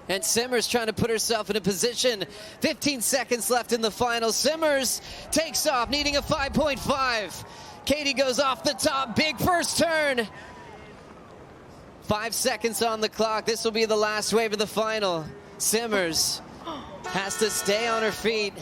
And Simmers trying to put herself in a position. 15 seconds left in the final. Simmers takes off, needing a 5.5. Katie goes off the top, big first turn. 5 seconds on the clock. This will be the last wave of the final. Simmers has to stay on her feet.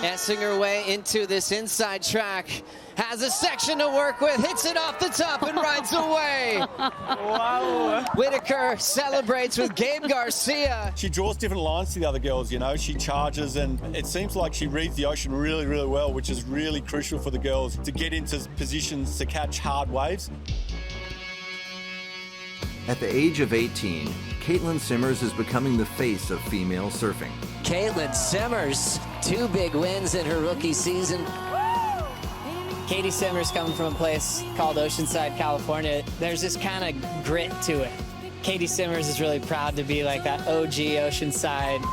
S-ing her way into this inside track. Has a section to work with, hits it off the top and rides away. Wow. Whitaker celebrates with Gabe Garcia. She draws different lines to the other girls, you know. She charges, and it seems like she reads the ocean really, really well, which is really crucial for the girls to get into positions to catch hard waves. At the age of 18, Caitlin Simmers is becoming the face of female surfing. Caitlin Simmers, 2 big wins in her rookie season. Katie Simmers coming from a place called Oceanside, California. There's this kind of grit to it. Katie Simmers is really proud to be like that OG Oceanside.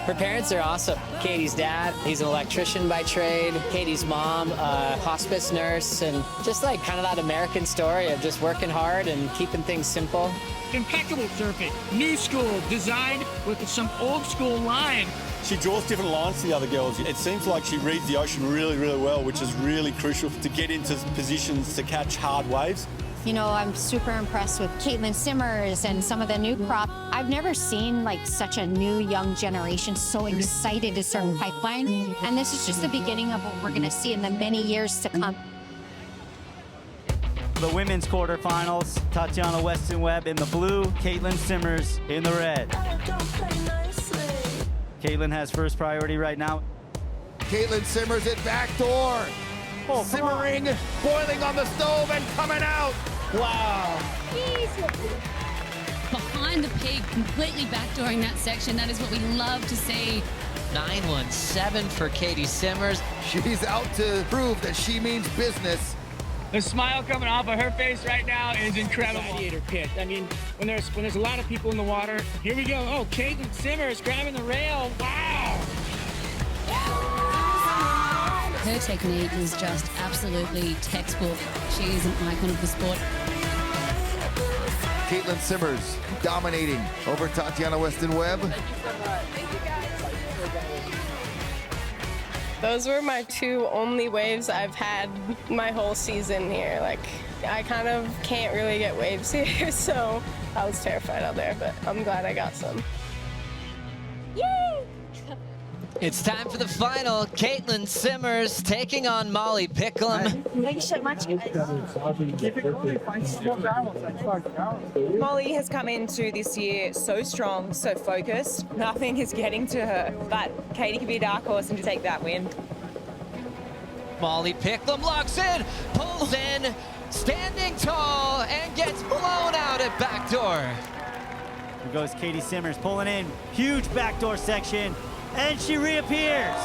Her parents are awesome. Katie's dad, he's an electrician by trade. Katie's mom, a hospice nurse, and just like kind of that American story of just working hard and keeping things simple. Impeccable surfing, new school, designed with some old school line. She draws different lines to the other girls. It seems like she reads the ocean really, really well, which is really crucial to get into positions to catch hard waves. You know, I'm super impressed with Caitlin Simmers and some of the new crop. I've never seen like such a new young generation so excited to surf pipeline. And this is just the beginning of what we're going to see in the many years to come. The women's quarterfinals, Tatiana Weston-Webb in the blue, Caitlin Simmers in the red. Caitlin has first priority right now. Caitlin Simmers at back door. Oh, simmering, boiling on the stove and coming out. Wow. Behind the peak, completely backdooring that section. That is what we love to see. 917 for Katie Simmers. She's out to prove that she means business. The smile coming off of her face right now is incredible. Gladiator pit. I mean, when there's a lot of people in the water. Here we go. Oh, Caitlin Simmers grabbing the rail. Wow. Her technique is just absolutely textbook. She is an icon of the sport. Caitlin Simmers dominating over Tatiana Weston-Webb. Those were my 2 only waves I've had my whole season here. Like, I kind of can't really get waves here, so I was terrified out there, but I'm glad I got some. Yay! It's time for the final. Caitlin Simmers taking on Molly Picklum. Thank you so much, guys. Molly has come into this year so strong, so focused. Nothing is getting to her, but Katie could be a dark horse and to take that win. Molly Picklum locks in, pulls in, standing tall, and gets blown out at backdoor. Here goes Katie Simmers pulling in, huge backdoor section, and she reappears.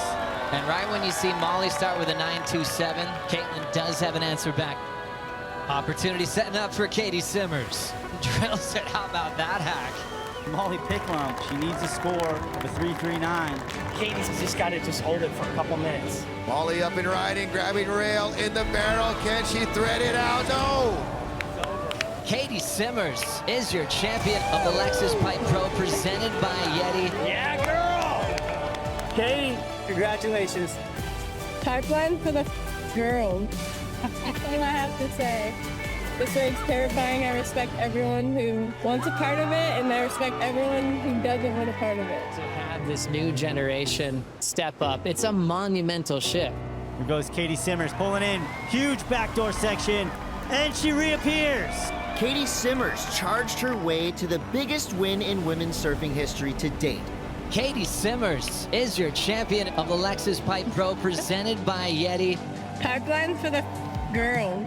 And right when you see Molly start with a 927, Caitlin does have an answer back. Opportunity setting up for Katie Simmers. Drills it, how about that hack? Molly Picklum, she needs a score of a 339. Katie's just got to just hold it for a couple minutes. Molly up and riding, grabbing rail in the barrel. Can she thread it out? No! Katie Simmers is your champion of the Lexus Pipe Pro presented by Yeti. Yeah, girl! Katie, congratulations. Pipeline for the girls. That's all I have to say. This race's terrifying. I respect everyone who wants a part of it, and I respect everyone who doesn't want a part of it. To have this new generation step up, it's a monumental shift. Here goes Katie Simmers pulling in, huge backdoor section, and she reappears. Katie Simmers charged her way to the biggest win in women's surfing history to date. Katie Simmers is your champion of the Lexus Pipe Pro presented by Yeti. Pipeline for the girls.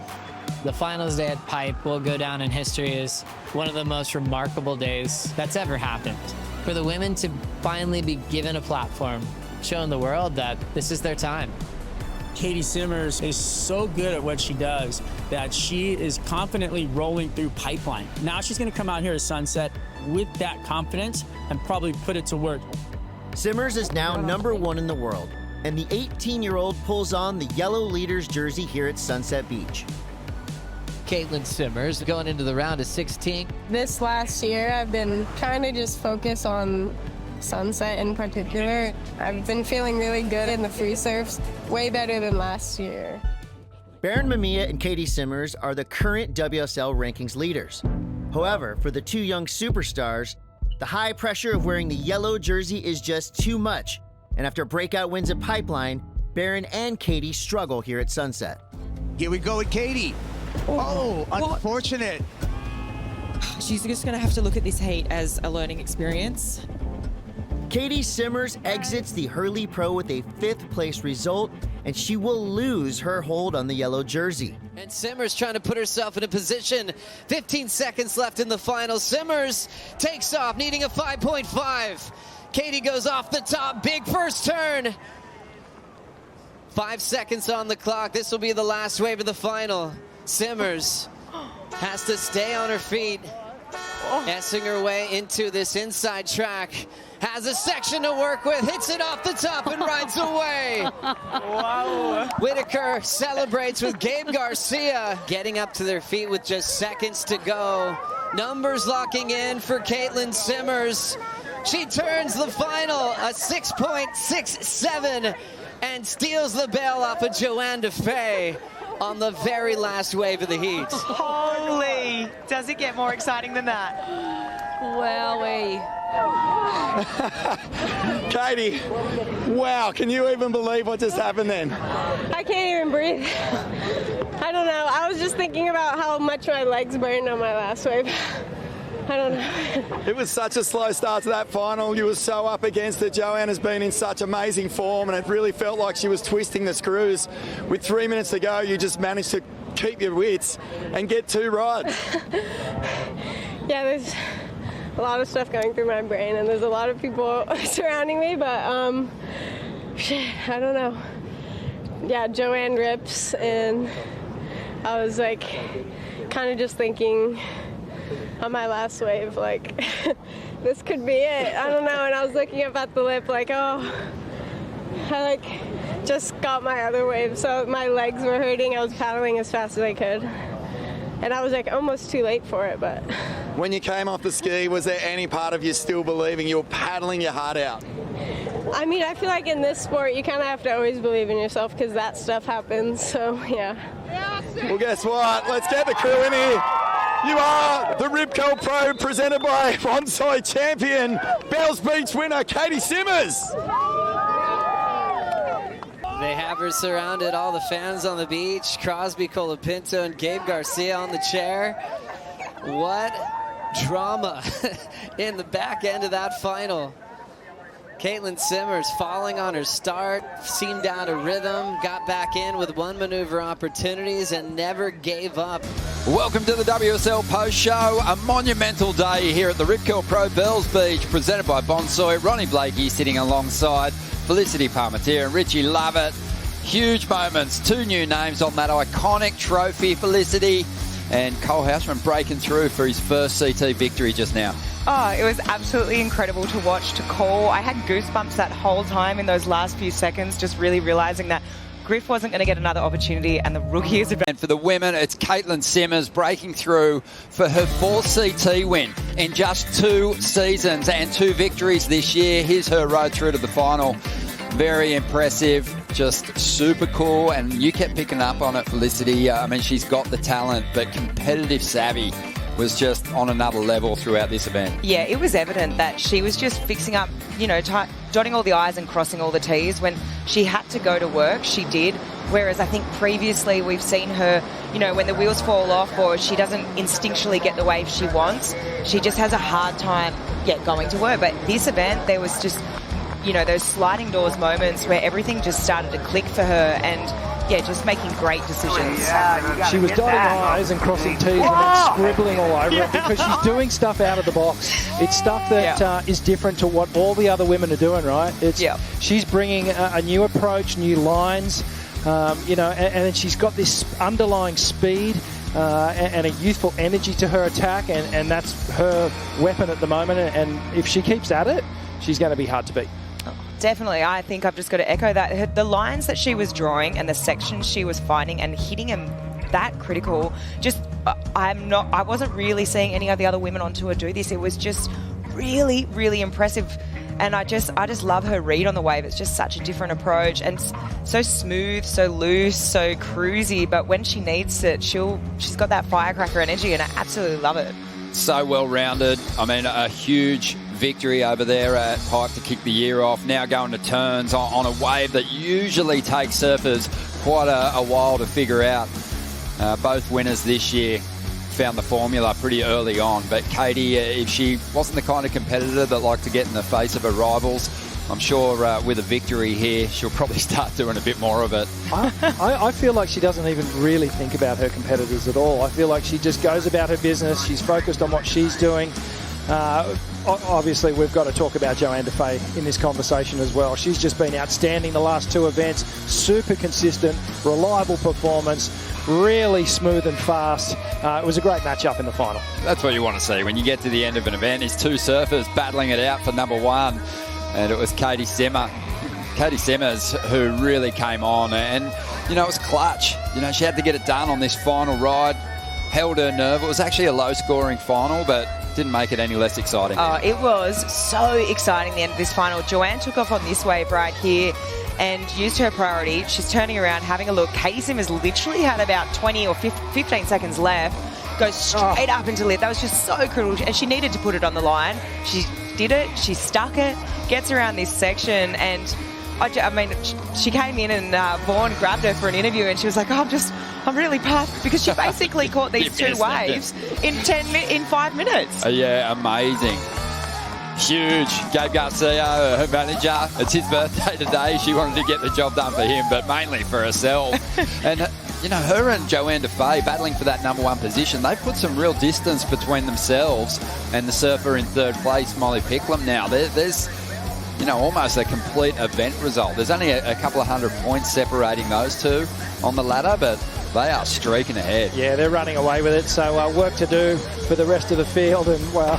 The finals day at Pipe will go down in history as one of the most remarkable days that's ever happened. For the women to finally be given a platform, showing the world that this is their time. Katie Simmers is so good at what she does that she is confidently rolling through pipeline. Now she's going to come out here at Sunset with that confidence and probably put it to work. Simmers is now #1 in the world, and the 18-year-old pulls on the yellow leaders jersey here at Sunset Beach. Caitlin Simmers going into the round of 16. This last year, I've been trying to just focus on Sunset in particular. I've been feeling really good in the free surfs, way better than last year. Barron Mamiya and Katie Simmers are the current WSL rankings leaders. However, for the two young superstars, the high pressure of wearing the yellow jersey is just too much. And after breakout wins at Pipeline, Barron and Katie struggle here at Sunset. Here we go with Katie. Oh, unfortunate. She's just going to have to look at this heat as a learning experience. Katie Simmers exits the Hurley Pro with a 5th place result, and she will lose her hold on the yellow jersey. And Simmers trying to put herself in a position. 15 seconds left in the final. Simmers takes off, needing a 5.5. Katie goes off the top, big first turn. 5 seconds on the clock. This will be the last wave of the final. Simmers has to stay on her feet. S-ing her way into this inside track. Has a section to work with, hits it off the top and rides away. Wow. Whitaker celebrates with Gabe Garcia getting up to their feet with just seconds to go. Numbers locking in for Caitlin Simmers. She turns the final a 6.67 and steals the bell off of Joanne DeFay on the very last wave of the heat. Holy, does it get more exciting than that? Wowee. Katie, wow, can you even believe what just happened then? I can't even breathe. I don't know. I was just thinking about how much my legs burned on my last wave. I don't know. It was such a slow start to that final. You were so up against it. Joanne has been in such amazing form, and it really felt like she was twisting the screws. With 3 minutes to go, you just managed to keep your wits and get 2 right. Yeah, there's a lot of stuff going through my brain, and there's a lot of people surrounding me, but I don't know. Yeah, Joanne rips, and I was like kind of just thinking on my last wave, like, this could be it. I don't know, and I was looking up at the lip like, oh, I just got my other wave, so my legs were hurting. I was paddling as fast as I could, and I was almost too late for it, but. When you came off the ski, was there any part of you still believing you were paddling your heart out? I mean, I feel like in this sport, you kind of have to always believe in yourself because that stuff happens, so yeah. Well, guess what? Let's get the crew in here. You are the Ripco Pro presented by Bonsai champion, Bells Beach winner, Katie Simmers. They have her surrounded, all the fans on the beach, Crosby, Colapinto, and Gabe Garcia on the chair. What drama in the back end of that final. Caitlin Simmers falling on her start, seemed out of rhythm, got back in with 1 maneuver opportunities and never gave up. Welcome to the WSL Post Show, a monumental day here at the Ripco Pro Bells Beach, presented by Bonsai. Ronnie Blakey sitting alongside Felicity Parmentier and Richie Lovett. Huge moments, 2 new names on that iconic trophy, Felicity, and Cole Houseman breaking through for his first CT victory just now. Oh, it was absolutely incredible to watch, to call. I had goosebumps that whole time in those last few seconds, just really realising that Griff wasn't going to get another opportunity, and the rookie is about. And for the women, it's Caitlin Simmers breaking through for her 4th CT win in just 2 seasons and 2 victories this year. Here's her road through to the final. Very impressive, just super cool, and you kept picking up on it, Felicity. I mean, she's got the talent, but competitive savvy was just on another level throughout this event. Yeah, it was evident that she was just fixing up, dotting all the I's and crossing all the T's. When she had to go to work, she did. Whereas I think previously we've seen her, when the wheels fall off or she doesn't instinctually get the wave she wants, she just has a hard time going to work. But this event, there was just, those sliding doors moments where everything just started to click for her, and just making great decisions. She was dotting I's and crossing T's and then scribbling all over it because she's doing stuff out of the box. It's stuff that is different to what all the other women are doing, right? She's bringing a new approach, new lines, and she's got this underlying speed and a youthful energy to her attack, and that's her weapon at the moment. And if she keeps at it, she's going to be hard to beat. Definitely. I think I've just got to echo that. The lines that she was drawing and the sections she was finding and hitting them that critical, just I wasn't really seeing any of the other women on tour do this. It was just really, really impressive. And I just love her read on the wave. It's just such a different approach and so smooth, so loose, so cruisy. But when she needs it, she's got that firecracker energy, and I absolutely love it. So well-rounded. I mean, a huge victory over there at Pipe to kick the year off. Now going to turns on a wave that usually takes surfers quite a while to figure out. Both winners this year found the formula pretty early on, but Katie, if she wasn't the kind of competitor that liked to get in the face of her rivals, I'm sure with a victory here, she'll probably start doing a bit more of it. I feel like she doesn't even really think about her competitors at all. I feel like she just goes about her business. She's focused on what she's doing. Obviously, we've got to talk about Joanne Defay in this conversation as well. She's just been outstanding the last 2 events. Super consistent, reliable performance, really smooth and fast. It was a great matchup in the final. That's what you want to see when you get to the end of an event. Is 2 surfers battling it out for number 1. And it was Katie Simmers who really came on. And, it was clutch. She had to get it done on this final ride. Held her nerve. It was actually a low-scoring final, but didn't make it any less exciting. Oh, it was so exciting, the end of this final. Joanne took off on this wave right here and used her priority. She's turning around, having a look. Katie Simmers literally had about 20 or 15 seconds left. Goes straight up into lip. That was just so crucial. And she needed to put it on the line. She did it. She stuck it. Gets around this section. And, she came in and Vaughn grabbed her for an interview and she was like, I'm really puffed, because she basically caught these 2 waves in 5 minutes. Yeah, amazing. Huge. Gabe Garcia, her manager, it's his birthday today. She wanted to get the job done for him, but mainly for herself. And, her and Joanne Defay battling for that number 1 position, they've put some real distance between themselves and the surfer in 3rd place, Molly Picklum now. There's almost a complete event result. There's only a couple of 100 points separating those 2 on the ladder, but they are streaking ahead. Yeah, they're running away with it. So work to do for the rest of the field. And, well,